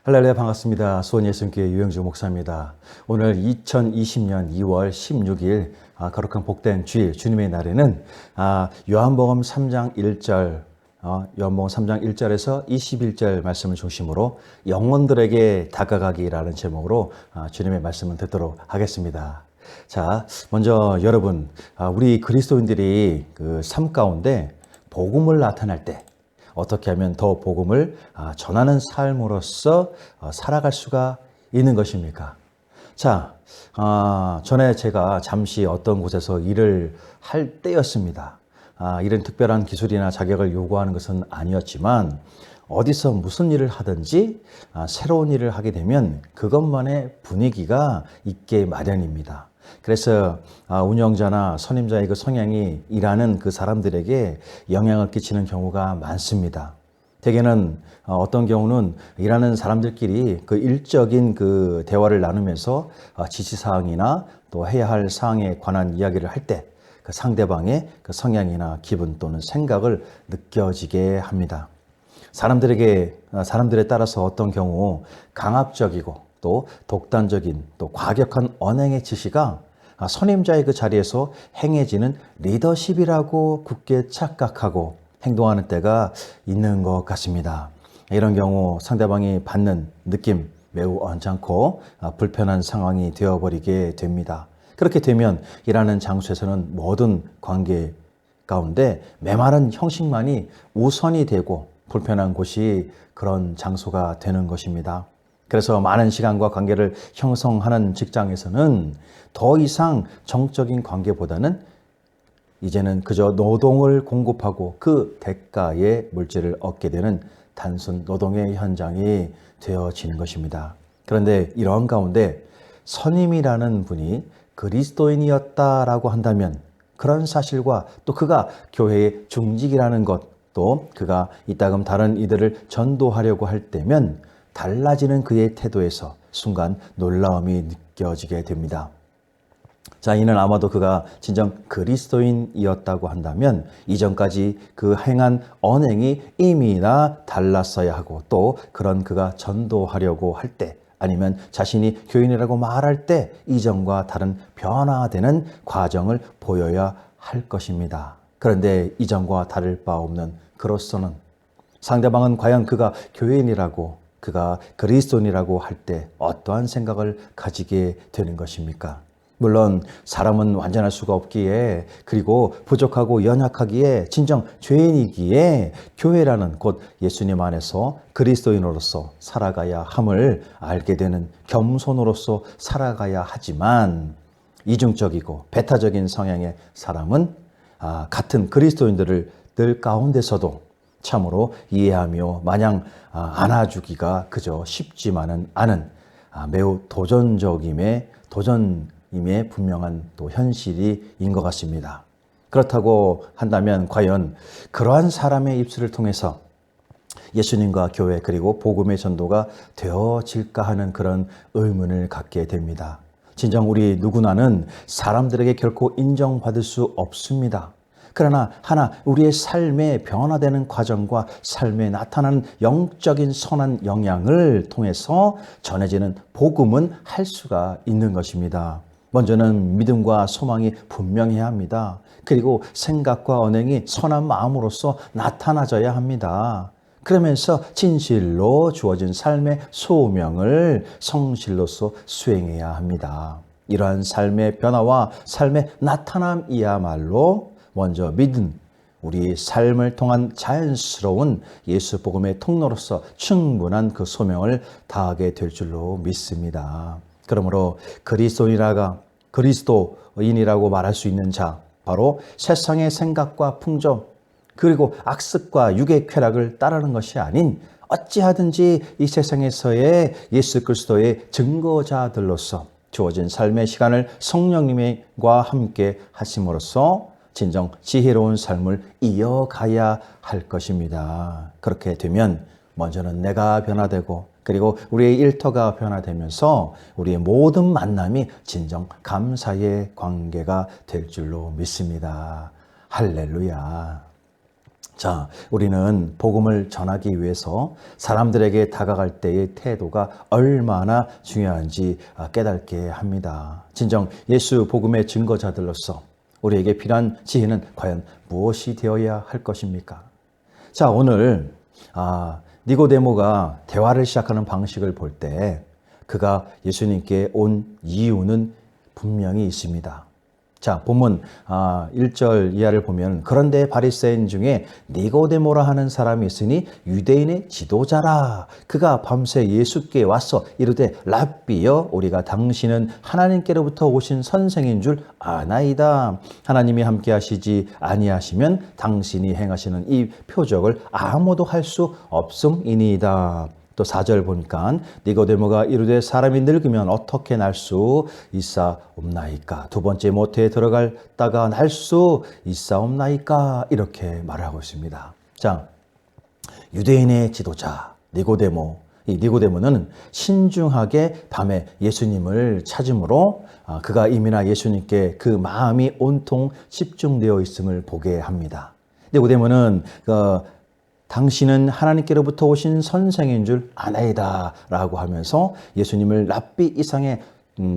할렐루야, 반갑습니다. 수원 예수님교회 유영주 목사입니다. 오늘 2020년 2월 16일 거룩한 복된 주일 주님의 날에는 요한복음 3장 1절 요한복음 3장 1절에서 21절 말씀을 중심으로 영혼들에게 다가가기라는 제목으로 주님의 말씀을 듣도록 하겠습니다. 자, 먼저 여러분, 우리 그리스도인들이 그 삶 가운데 복음을 나타낼 때 어떻게 하면 더 복음을 전하는 삶으로서 살아갈 수가 있는 것입니까? 자, 전에 제가 잠시 어떤 곳에서 일을 할 때였습니다. 이런 특별한 기술이나 자격을 요구하는 것은 아니었지만 어디서 무슨 일을 하든지 새로운 일을 하게 되면 그것만의 분위기가 있게 마련입니다. 그래서 운영자나 선임자의 그 성향이 일하는 그 사람들에게 영향을 끼치는 경우가 많습니다. 대개는 어떤 경우는 일하는 사람들끼리 그 일적인 그 대화를 나누면서 지시사항이나 또 해야 할 사항에 관한 이야기를 할 때 그 상대방의 그 성향이나 기분 또는 생각을 느껴지게 합니다. 사람들에 따라서 어떤 경우 강압적이고 또 독단적인 또 과격한 언행의 지시가 선임자의 그 자리에서 행해지는 리더십이라고 굳게 착각하고 행동하는 때가 있는 것 같습니다. 이런 경우 상대방이 받는 느낌 매우 언짢고 불편한 상황이 되어버리게 됩니다. 그렇게 되면 일하는 장소에서는 모든 관계 가운데 메마른 형식만이 우선이 되고 불편한 곳이 그런 장소가 되는 것입니다. 그래서 많은 시간과 관계를 형성하는 직장에서는 더 이상 정적인 관계보다는 이제는 그저 노동을 공급하고 그 대가의 물질을 얻게 되는 단순 노동의 현장이 되어지는 것입니다. 그런데 이러한 가운데 선임이라는 분이 그리스도인이었다라고 한다면 그런 사실과 또 그가 교회의 중직이라는 것, 또 그가 이따금 다른 이들을 전도하려고 할 때면 달라지는 그의 태도에서 순간 놀라움이 느껴지게 됩니다. 자, 이는 아마도 그가 진정 그리스도인이었다고 한다면 이전까지 그 행한 언행이 이미나 달랐어야 하고 또 그런 그가 전도하려고 할 때 아니면 자신이 교인이라고 말할 때 이전과 다른 변화되는 과정을 보여야 할 것입니다. 그런데 이전과 다를 바 없는 그로서는 상대방은 과연 그가 교인이라고 그가 그리스도인이라고 할 때 어떠한 생각을 가지게 되는 것입니까? 물론 사람은 완전할 수가 없기에 그리고 부족하고 연약하기에 진정 죄인이기에 교회라는 곧 예수님 안에서 그리스도인으로서 살아가야 함을 알게 되는 겸손으로서 살아가야 하지만 이중적이고 배타적인 성향의 사람은 같은 그리스도인들을 늘 가운데서도 참으로 이해하며 마냥 안아주기가 그저 쉽지만은 않은 매우 도전임의 분명한 또 현실인 것 같습니다. 그렇다고 한다면 과연 그러한 사람의 입술을 통해서 예수님과 교회 그리고 복음의 전도가 되어질까 하는 그런 의문을 갖게 됩니다. 진정 우리 누구나는 사람들에게 결코 인정받을 수 없습니다. 그러나 하나 우리의 삶에 변화되는 과정과 삶에 나타나는 영적인 선한 영향을 통해서 전해지는 복음은 할 수가 있는 것입니다. 먼저는 믿음과 소망이 분명해야 합니다. 그리고 생각과 언행이 선한 마음으로서 나타나져야 합니다. 그러면서 진실로 주어진 삶의 소명을 성실로서 수행해야 합니다. 이러한 삶의 변화와 삶의 나타남이야말로 먼저 믿음, 우리 삶을 통한 자연스러운 예수 복음의 통로로서 충분한 그 소명을 다하게 될 줄로 믿습니다. 그러므로 그리스도인이라고 말할 수 있는 자, 바로 세상의 생각과 풍조, 그리고 악습과 육의 쾌락을 따르는 것이 아닌 어찌하든지 이 세상에서의 예수 그리스도의 증거자들로서 주어진 삶의 시간을 성령님과 함께 하심으로써 진정 지혜로운 삶을 이어가야 할 것입니다. 그렇게 되면 먼저는 내가 변화되고 그리고 우리의 일터가 변화되면서 우리의 모든 만남이 진정 감사의 관계가 될 줄로 믿습니다. 할렐루야. 자, 우리는 복음을 전하기 위해서 사람들에게 다가갈 때의 태도가 얼마나 중요한지 깨닫게 합니다. 진정 예수 복음의 증거자들로서 우리에게 필요한 지혜는 과연 무엇이 되어야 할 것입니까? 자, 오늘 니고데모가 대화를 시작하는 방식을 볼 때 그가 예수님께 온 이유는 분명히 있습니다. 자, 본문 1절 이하를 보면 그런데 바리새인 중에 니고데모라 하는 사람이 있으니 유대인의 지도자라. 그가 밤새 예수께 와서 이르되 랍비여 우리가 당신은 하나님께로부터 오신 선생인 줄 아나이다. 하나님이 함께 하시지 아니하시면 당신이 행하시는 이 표적을 아무도 할 수 없음이니이다. 또 4절 보니까 니고데모가 이르되 사람이 늙으면 어떻게 날 수 있사옵나이까? 두 번째 모태에 들어갔다가 날 수 있사옵나이까? 이렇게 말하고 있습니다. 자, 유대인의 지도자 니고데모. 이 니고데모는 신중하게 밤에 예수님을 찾음으로 그가 이미나 예수님께 그 마음이 온통 집중되어 있음을 보게 합니다. 니고데모는 당신은 하나님께로부터 오신 선생인 줄 아나이다 라고 하면서 예수님을 랍비 이상의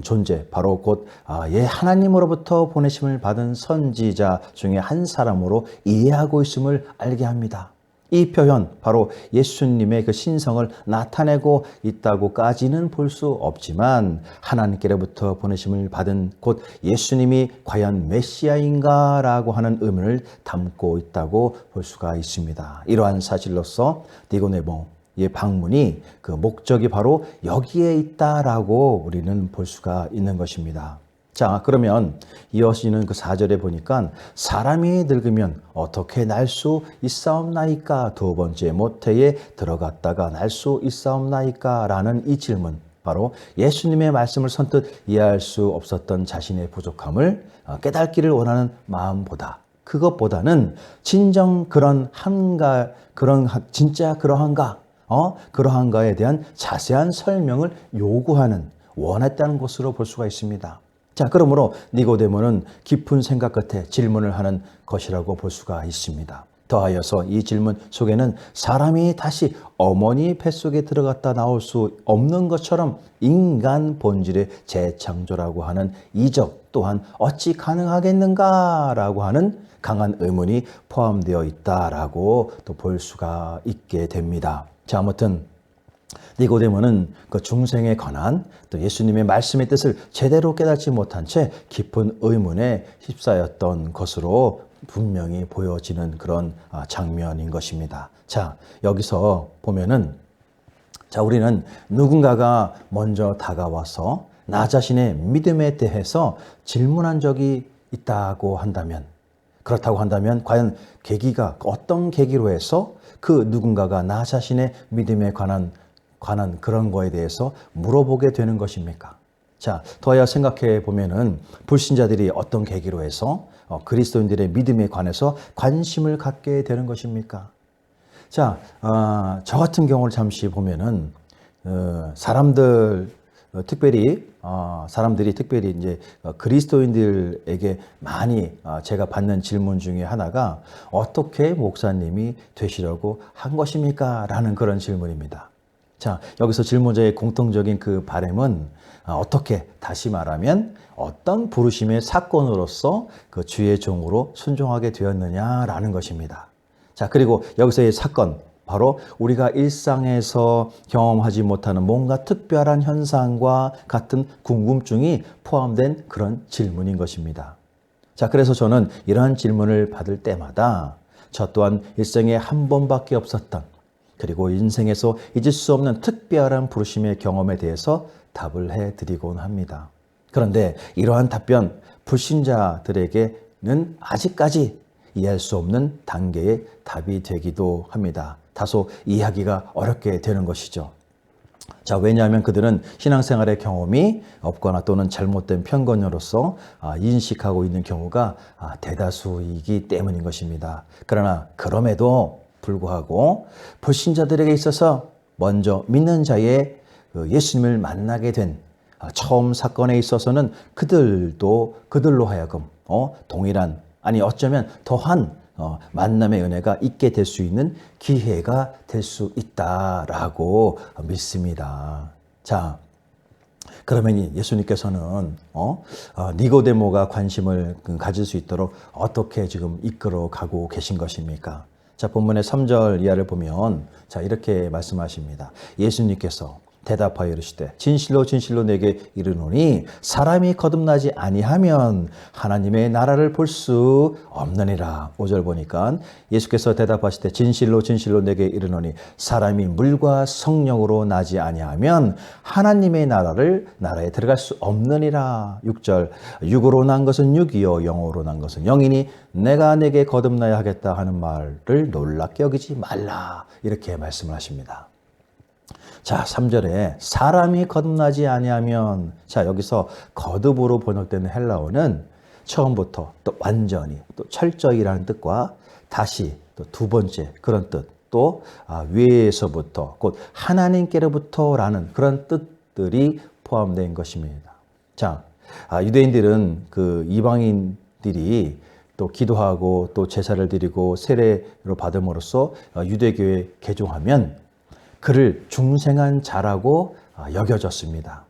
존재, 바로 곧 하나님으로부터 보내심을 받은 선지자 중에 한 사람으로 이해하고 있음을 알게 합니다. 이 표현, 바로 예수님의 그 신성을 나타내고 있다고까지는 볼 수 없지만 하나님께로부터 보내심을 받은 곧 예수님이 과연 메시아인가라고 하는 의문을 담고 있다고 볼 수가 있습니다. 이러한 사실로서 니고데모의 방문이 그 목적이 바로 여기에 있다라고 우리는 볼 수가 있는 것입니다. 자, 그러면 이어지는 그 4절에 보니까 사람이 늙으면 어떻게 날 수 있사옵나이까? 두 번째 모태에 들어갔다가 날 수 있사옵나이까? 라는 이 질문, 바로 예수님의 말씀을 선뜻 이해할 수 없었던 자신의 부족함을 깨닫기를 원하는 마음보다, 그것보다는 진정 진짜 그러한가? 그러한가에 대한 자세한 설명을 요구하는, 원했다는 것으로 볼 수가 있습니다. 자, 그러므로 니고데모는 깊은 생각 끝에 질문을 하는 것이라고 볼 수가 있습니다. 더하여서 이 질문 속에는 사람이 다시 어머니 뱃속에 들어갔다 나올 수 없는 것처럼 인간 본질의 재창조라고 하는 이적 또한 어찌 가능하겠는가라고 하는 강한 의문이 포함되어 있다라고 또 볼 수가 있게 됩니다. 자, 아무튼 니고데모는 그 중생에 관한 또 예수님의 말씀의 뜻을 제대로 깨닫지 못한 채 깊은 의문에 휩싸였던 것으로 분명히 보여지는 그런 장면인 것입니다. 자, 여기서 보면은 우리는 누군가가 먼저 다가와서 나 자신의 믿음에 대해서 질문한 적이 있다고 한다면, 그렇다고 한다면 과연 계기가 어떤 계기로 해서 그 누군가가 나 자신의 믿음에 관한 그런 거에 대해서 물어보게 되는 것입니까? 자, 더하여 생각해 보면은 불신자들이 어떤 계기로 해서 그리스도인들의 믿음에 관해서 관심을 갖게 되는 것입니까? 자, 저 같은 경우를 잠시 보면은 사람들이 특별히 이제 그리스도인들에게 많이 제가 받는 질문 중에 하나가 어떻게 목사님이 되시려고 한 것입니까? 라는 그런 질문입니다. 자, 여기서 질문자의 공통적인 그 바람은 어떻게, 다시 말하면 어떤 부르심의 사건으로서 그 주의 종으로 순종하게 되었느냐라는 것입니다. 자, 그리고 여기서의 사건, 바로 우리가 일상에서 경험하지 못하는 뭔가 특별한 현상과 같은 궁금증이 포함된 그런 질문인 것입니다. 자, 그래서 저는 이러한 질문을 받을 때마다 저 또한 일생에 한 번밖에 없었던, 그리고 인생에서 잊을 수 없는 특별한 부르심의 경험에 대해서 답을 해드리곤 합니다. 그런데 이러한 답변, 불신자들에게는 아직까지 이해할 수 없는 단계의 답이 되기도 합니다. 다소 이해하기가 어렵게 되는 것이죠. 자, 왜냐하면 그들은 신앙생활의 경험이 없거나 또는 잘못된 편견으로서 인식하고 있는 경우가 대다수이기 때문인 것입니다. 그러나 그럼에도 불구하고 불신자들에게 있어서 먼저 믿는 자의 예수님을 만나게 된 처음 사건에 있어서는 그들로 하여금 동일한, 아니 어쩌면 더한 만남의 은혜가 있게 될 수 있는 기회가 될 수 있다라고 믿습니다. 자, 그러면 예수님께서는 니고데모가 관심을 가질 수 있도록 어떻게 지금 이끌어 가고 계신 것입니까? 자, 본문의 3절 이하를 보면 자, 이렇게 말씀하십니다. 예수님께서 대답하여 이르시되 진실로 진실로 내게 이르노니 사람이 거듭나지 아니하면 하나님의 나라를 볼 수 없느니라. 5절 보니까 예수께서 대답하시되 진실로 진실로 내게 이르노니 사람이 물과 성령으로 나지 아니하면 하나님의 나라에 들어갈 수 없느니라. 6절 육으로 난 것은 육이요 영으로 난 것은 영이니 내가 내게 거듭나야 하겠다 하는 말을 놀랍게 여기지 말라. 이렇게 말씀을 하십니다. 자, 3절에 사람이 거듭나지 아니하면, 자, 여기서 거듭으로 번역되는 헬라어는 처음부터 또 완전히 또 철저히라는 뜻과 다시 또 두 번째 그런 뜻, 또 위에서부터 곧 하나님께로부터라는 그런 뜻들이 포함된 것입니다. 자, 유대인들은 그 이방인들이 또 기도하고 또 제사를 드리고 세례로 받음으로써 유대교에 개종하면 그를 중생한 자라고 여겨졌습니다.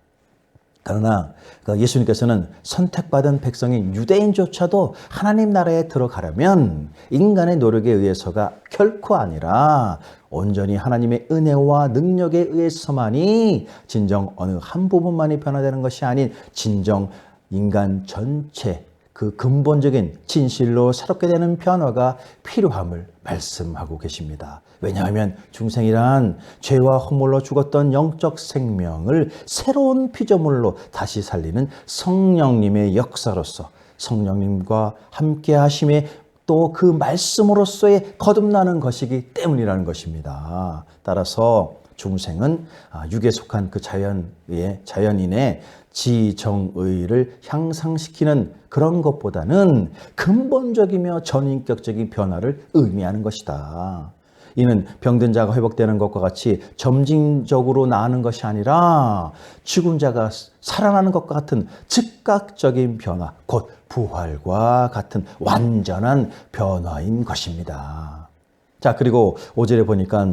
그러나 예수님께서는 선택받은 백성인 유대인조차도 하나님 나라에 들어가려면 인간의 노력에 의해서가 결코 아니라 온전히 하나님의 은혜와 능력에 의해서만이 진정 어느 한 부분만이 변화되는 것이 아닌 진정 인간 전체 그 근본적인 진실로 새롭게 되는 변화가 필요함을 말씀하고 계십니다. 왜냐하면 중생이란 죄와 허물로 죽었던 영적 생명을 새로운 피조물로 다시 살리는 성령님의 역사로서 성령님과 함께 하심에 또 그 말씀으로서의 거듭나는 것이기 때문이라는 것입니다. 따라서 중생은 육에 속한 그 자연인의 지정의를 향상시키는 그런 것보다는 근본적이며 전인격적인 변화를 의미하는 것이다. 이는 병든 자가 회복되는 것과 같이 점진적으로 나아는 것이 아니라 죽은 자가 살아나는 것과 같은 즉각적인 변화, 곧 부활과 같은 완전한 변화인 것입니다. 자, 그리고 5절에 보니까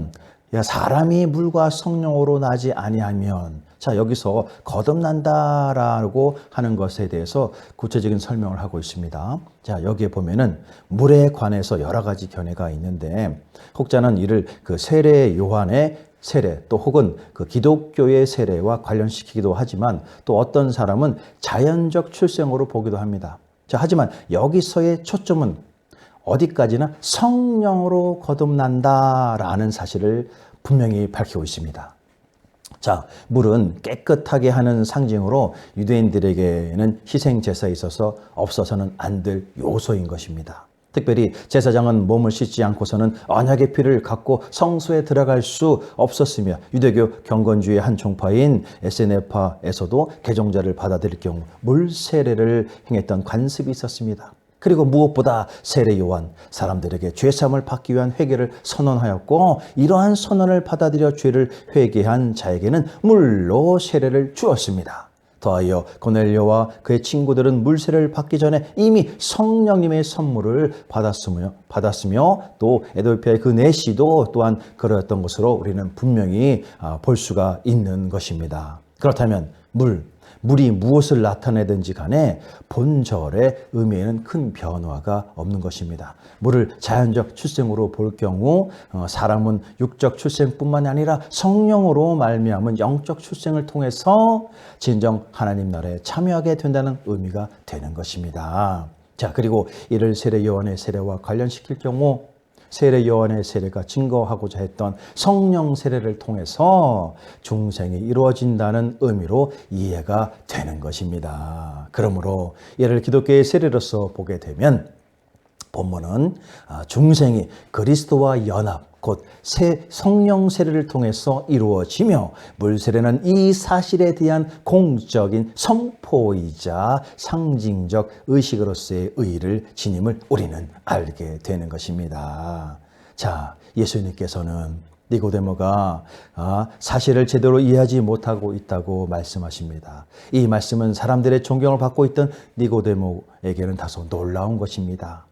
사람이 물과 성령으로 나지 아니하면, 자, 여기서 거듭난다라고 하는 것에 대해서 구체적인 설명을 하고 있습니다. 자, 여기에 보면은 물에 관해서 여러 가지 견해가 있는데, 혹자는 이를 그 세례 요한의 세례 또 혹은 그 기독교의 세례와 관련시키기도 하지만 또 어떤 사람은 자연적 출생으로 보기도 합니다. 자, 하지만 여기서의 초점은 어디까지나 성령으로 거듭난다라는 사실을 분명히 밝히고 있습니다. 자, 물은 깨끗하게 하는 상징으로 유대인들에게는 희생 제사에 있어서 없어서는 안 될 요소인 것입니다. 특별히 제사장은 몸을 씻지 않고서는 언약의 피를 갖고 성소에 들어갈 수 없었으며 유대교 경건주의 한 종파인 에세네파에서도 개종자를 받아들일 경우 물 세례를 행했던 관습이 있었습니다. 그리고 무엇보다 세례 요한, 사람들에게 죄사함을 받기 위한 회개를 선언하였고 이러한 선언을 받아들여 죄를 회개한 자에게는 물로 세례를 주었습니다. 더하여 고넬료와 그의 친구들은 물세례를 받기 전에 이미 성령님의 선물을 받았으며 또 에돌피아의 그 내시도 또한 그러했던 것으로 우리는 분명히 볼 수가 있는 것입니다. 그렇다면 물이 무엇을 나타내든지 간에 본절의 의미에는 큰 변화가 없는 것입니다. 물을 자연적 출생으로 볼 경우 사람은 육적 출생뿐만 아니라 성령으로 말미암은 영적 출생을 통해서 진정 하나님 나라에 참여하게 된다는 의미가 되는 것입니다. 자, 그리고 이를 세례 요한의 세례와 관련시킬 경우 세례 요한의 세례가 증거하고자 했던 성령 세례를 통해서 중생이 이루어진다는 의미로 이해가 되는 것입니다. 그러므로 이를 기독교의 세례로서 보게 되면 본문은 중생이 그리스도와 연합, 곧 성령 세례를 통해서 이루어지며 물세례는 이 사실에 대한 공적인 선포이자 상징적 의식으로서의 의의를 지님을 우리는 알게 되는 것입니다. 자, 예수님께서는 니고데모가 사실을 제대로 이해하지 못하고 있다고 말씀하십니다. 이 말씀은 사람들의 존경을 받고 있던 니고데모에게는 다소 놀라운 것입니다.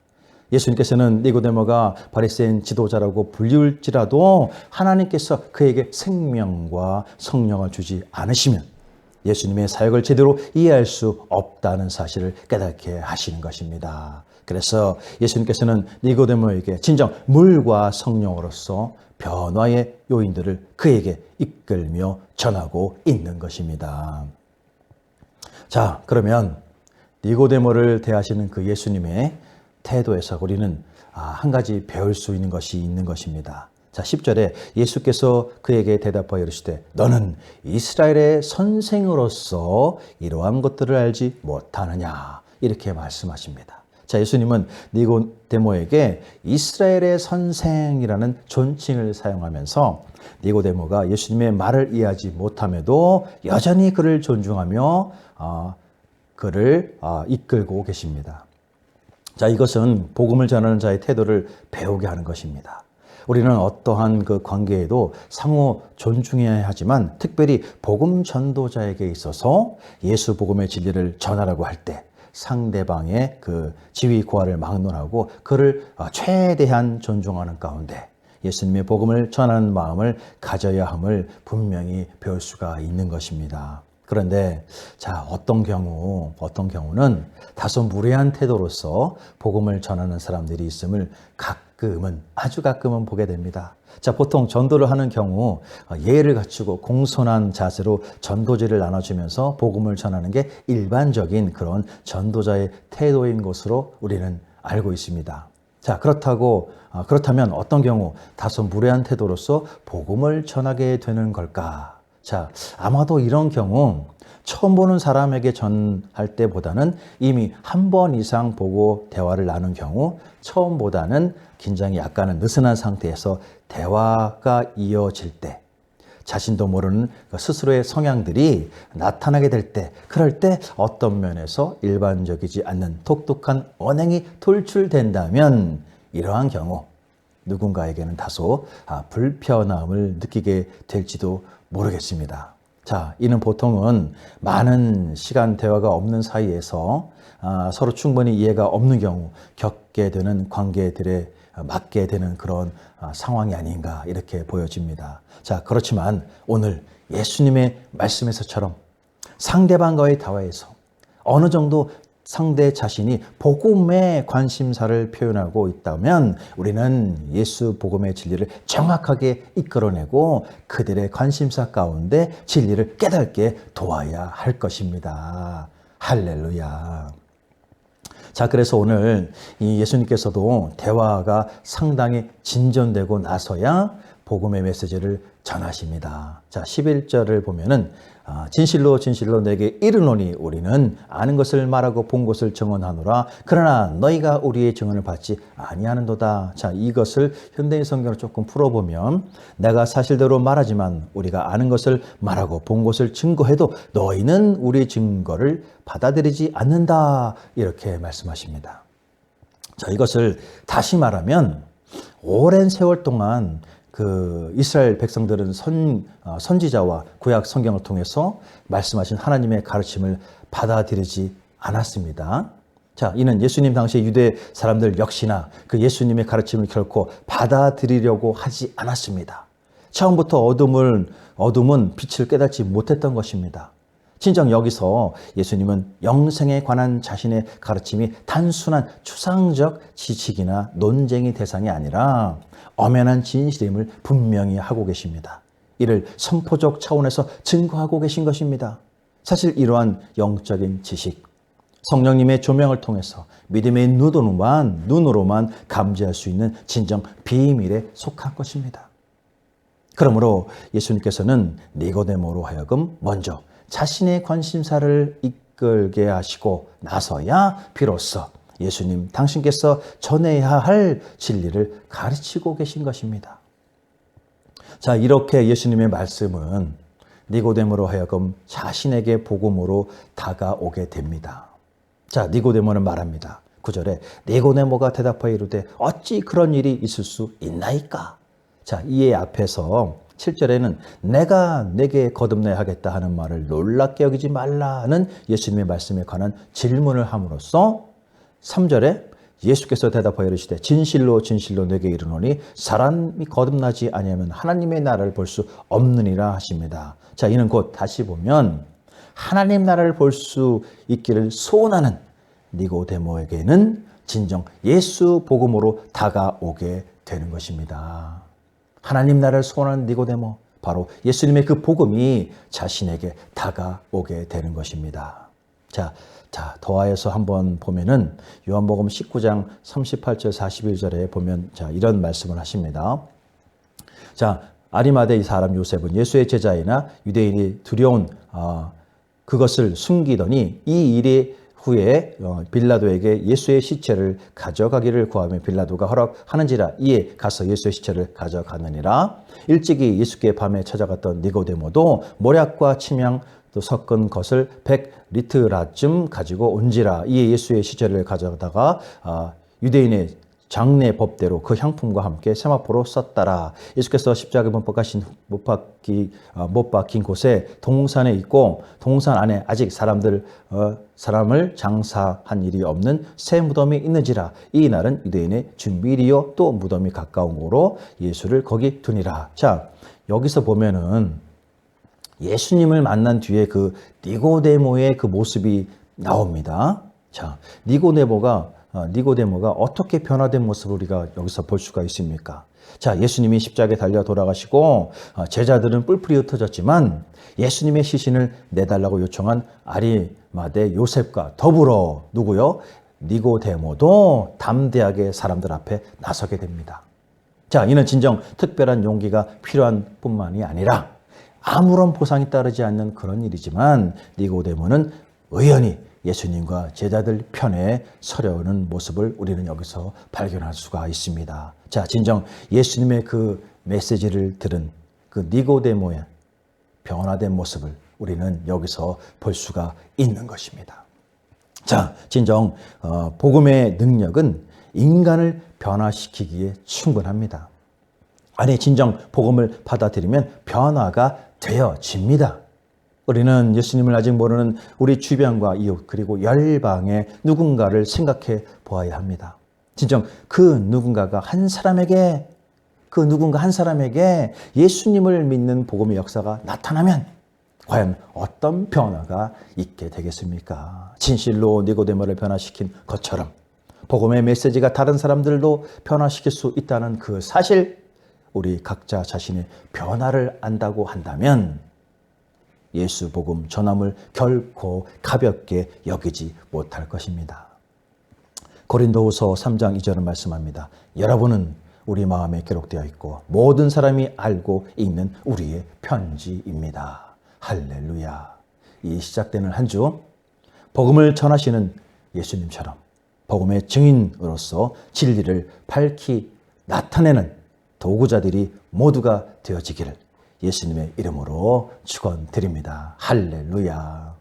예수님께서는 니고데모가 바리새인 지도자라고 불릴지라도 하나님께서 그에게 생명과 성령을 주지 않으시면 예수님의 사역을 제대로 이해할 수 없다는 사실을 깨닫게 하시는 것입니다. 그래서 예수님께서는 니고데모에게 진정 물과 성령으로서 변화의 요인들을 그에게 이끌며 전하고 있는 것입니다. 자, 그러면 니고데모를 대하시는 그 예수님의 태도에서 우리는 한 가지 배울 수 있는 것이 있는 것입니다. 자, 10절에 예수께서 그에게 대답하여 이르시되 너는 이스라엘의 선생으로서 이러한 것들을 알지 못하느냐 이렇게 말씀하십니다. 자, 예수님은 니고데모에게 이스라엘의 선생이라는 존칭을 사용하면서 니고데모가 예수님의 말을 이해하지 못함에도 여전히 그를 존중하며 그를 이끌고 계십니다. 자, 이것은 복음을 전하는 자의 태도를 배우게 하는 것입니다. 우리는 어떠한 그 관계에도 상호 존중해야 하지만 특별히 복음 전도자에게 있어서 예수 복음의 진리를 전하라고 할 때 상대방의 그 지위 고하를 막론하고 그를 최대한 존중하는 가운데 예수님의 복음을 전하는 마음을 가져야 함을 분명히 배울 수가 있는 것입니다. 그런데 자, 어떤 경우는 다소 무례한 태도로서 복음을 전하는 사람들이 있음을 아주 가끔은 보게 됩니다. 자, 보통 전도를 하는 경우 예를 갖추고 공손한 자세로 전도지를 나눠주면서 복음을 전하는 게 일반적인 그런 전도자의 태도인 것으로 우리는 알고 있습니다. 자, 그렇다면 어떤 경우 다소 무례한 태도로서 복음을 전하게 되는 걸까? 자, 아마도 이런 경우 처음 보는 사람에게 전할 때보다는 이미 한 번 이상 보고 대화를 나눈 경우 처음보다는 긴장이 약간은 느슨한 상태에서 대화가 이어질 때 자신도 모르는 스스로의 성향들이 나타나게 될 때, 그럴 때 어떤 면에서 일반적이지 않는 독특한 언행이 돌출된다면 이러한 경우 누군가에게는 다소 불편함을 느끼게 될지도 모르겠습니다. 자, 이는 보통은 많은 시간 대화가 없는 사이에서 서로 충분히 이해가 없는 경우 겪게 되는 관계들에 맞게 되는 그런 상황이 아닌가 이렇게 보여집니다. 자, 그렇지만 오늘 예수님의 말씀에서처럼 상대방과의 대화에서 어느 정도 상대 자신이 복음의 관심사를 표현하고 있다면 우리는 예수 복음의 진리를 정확하게 이끌어내고 그들의 관심사 가운데 진리를 깨닫게 도와야 할 것입니다. 할렐루야. 자, 그래서 오늘 이 예수님께서도 대화가 상당히 진전되고 나서야 복음의 메시지를 전하십니다. 자, 11절을 보면은 진실로 진실로 내게 이르노니 우리는 아는 것을 말하고 본 것을 증언하노라. 그러나 너희가 우리의 증언을 받지 아니하는도다. 자, 이것을 현대인 성경을 조금 풀어보면 내가 사실대로 말하지만 우리가 아는 것을 말하고 본 것을 증거해도 너희는 우리 증거를 받아들이지 않는다. 이렇게 말씀하십니다. 자, 이것을 다시 말하면 오랜 세월 동안 그 이스라엘 백성들은 선지자와 구약 성경을 통해서 말씀하신 하나님의 가르침을 받아들이지 않았습니다. 자, 이는 예수님 당시 유대 사람들 역시나 그 예수님의 가르침을 결코 받아들이려고 하지 않았습니다. 처음부터 어둠은 빛을 깨닫지 못했던 것입니다. 진정 여기서 예수님은 영생에 관한 자신의 가르침이 단순한 추상적 지식이나 논쟁의 대상이 아니라 엄연한 진실임을 분명히 하고 계십니다. 이를 선포적 차원에서 증거하고 계신 것입니다. 사실 이러한 영적인 지식, 성령님의 조명을 통해서 믿음의 눈으로만 감지할 수 있는 진정 비밀에 속한 것입니다. 그러므로 예수님께서는 니고데모로 하여금 먼저 자신의 관심사를 이끌게 하시고 나서야 비로소 예수님 당신께서 전해야 할 진리를 가르치고 계신 것입니다. 자, 이렇게 예수님의 말씀은 니고데모로 하여금 자신에게 복음으로 다가오게 됩니다. 자, 니고데모는 말합니다. 9절에 니고데모가 대답하여 이르되 어찌 그런 일이 있을 수 있나이까? 자, 이에 앞에서 7절에는 내가 내게 거듭내야 하겠다 하는 말을 놀랍게 여기지 말라는 예수님의 말씀에 관한 질문을 함으로써 3절에 예수께서 대답하여 이르시되 진실로 진실로 내게 이르노니 사람이 거듭나지 아니하면 하나님의 나라를 볼 수 없느니라 하십니다. 자, 이는 곧 다시 보면 하나님 나라를 볼 수 있기를 소원하는 니고데모에게는 진정 예수 복음으로 다가오게 되는 것입니다. 하나님 나라를 소원하는 니고데모, 바로 예수님의 그 복음이 자신에게 다가오게 되는 것입니다. 자, 더하여서 한번 보면은 요한복음 19장 38절 41절에 보면 자, 이런 말씀을 하십니다. 자, 아리마대 이 사람 요셉은 예수의 제자이나 유대인이 두려운 그것을 숨기더니 이 일이 후에 빌라도에게 예수의 시체를 가져가기를 구하며 빌라도가 허락하는지라 이에 가서 예수의 시체를 가져가느니라. 일찍이 예수께 밤에 찾아갔던 니고데모도 모략과 침향 또 섞은 것을 100리트라쯤 가지고 온지라. 이에 예수의 시체를 가져다가 유대인의 장례 법대로 그 향품과 함께 세마포로 썼더라. 예수께서 십자가에 못 박힌 곳에 동산에 있고 동산 안에 아직 사람을 장사한 일이 없는 새 무덤이 있는지라. 이 날은 유대인의 준비일이요 또 무덤이 가까운 고로 예수를 거기 두니라. 자, 여기서 보면은 예수님을 만난 뒤에 그 니고데모의 그 모습이 나옵니다. 자, 니고데모가 어떻게 변화된 모습을 우리가 여기서 볼 수가 있습니까? 자, 예수님이 십자가에 달려 돌아가시고 제자들은 뿔뿔이 흩어졌지만 예수님의 시신을 내달라고 요청한 아리마대 요셉과 더불어 누구요? 니고데모도 담대하게 사람들 앞에 나서게 됩니다. 자, 이는 진정 특별한 용기가 필요한 뿐만이 아니라 아무런 보상이 따르지 않는 그런 일이지만 니고데모는 의연히 예수님과 제자들 편에 서려는 모습을 우리는 여기서 발견할 수가 있습니다. 자, 진정 예수님의 그 메시지를 들은 그 니고데모의 변화된 모습을 우리는 여기서 볼 수가 있는 것입니다. 자, 진정 복음의 능력은 인간을 변화시키기에 충분합니다. 아니, 진정 복음을 받아들이면 변화가 되어집니다. 우리는 예수님을 아직 모르는 우리 주변과 이웃 그리고 열방의 누군가를 생각해 보아야 합니다. 진정 그 누군가 한 사람에게 예수님을 믿는 복음의 역사가 나타나면 과연 어떤 변화가 있게 되겠습니까? 진실로 니고데모를 변화시킨 것처럼 복음의 메시지가 다른 사람들도 변화시킬 수 있다는 그 사실, 우리 각자 자신의 변화를 안다고 한다면 예수 복음 전함을 결코 가볍게 여기지 못할 것입니다. 고린도후서 3장 2절은 말씀합니다. 여러분은 우리 마음에 기록되어 있고 모든 사람이 알고 읽는 우리의 편지입니다. 할렐루야. 이 시작되는 한 주 복음을 전하시는 예수님처럼 복음의 증인으로서 진리를 밝히 나타내는 도구자들이 모두가 되어지기를 예수님의 이름으로 축원드립니다. 할렐루야.